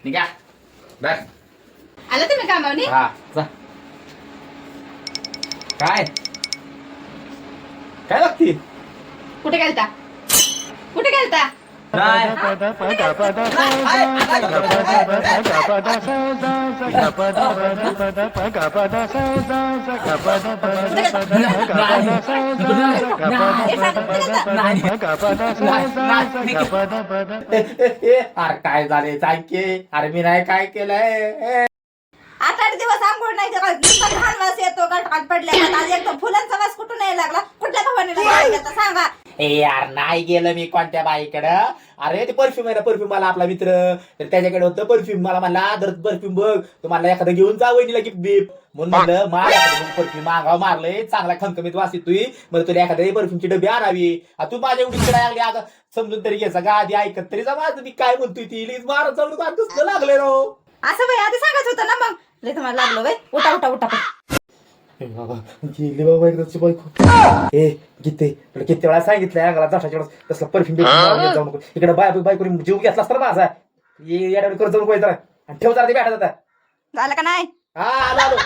निघा बर आला तुम्ही कामावनी? हा जा. काय काय लागती कुठे गेलता? कुठे गेलता? नाही अरे काय झाले की अरे मी नाही काय केलंय 8 दिवस आंघोळ नाही केला. नुसता घाण वास येतो गटात पडल्या. आज एकदम फुलांचा वास कुठून नाही लागला? कुठल्या भवानीला गेलता सांगा? ए यार नाही गेलं मी कोणत्या बाईकडं. अरे ते परफ्यूम आहे ना, परफ्यूम मला आपला मित्र तर त्याच्याकडे होतं परफ्यूम. मला म्हणला दर परफ्यूम बघ तुम्हाला एखादं घेऊन जा वहिनीला गिफ्ट बीप म्हणून म्हणलं मार परफ्यूम मागाव मारलंय चांगला खमखमीत वास येतोय. मग तुला एखाद्या परफ्यूमची डबी आणावी. तू माझ्या एवढी कडे लागली अगं समजून तरी घ्यायचा गा आधी ऐकत तरी जा माझं मी काय म्हणतोय ती लगेच मारत जाऊन कसं लागले राव. असं बाई आधी सांगायचं होतं ना. मग लय तुम्हाला लागलो बाई. उठा उठा उठा बाबा गेली बाबा एकदाची बायको. ए गीते तुला किती वेळा सांगितलंय अंगाला जाशाच्या वेळेस तसला परफ्यूम जाऊ नको इकडे बायको जीव घेतला असता माझा ये येड्यावर करत जाऊ नको आणि ठेव जरा ते भेटत आता. झालं का नाही? हा आलो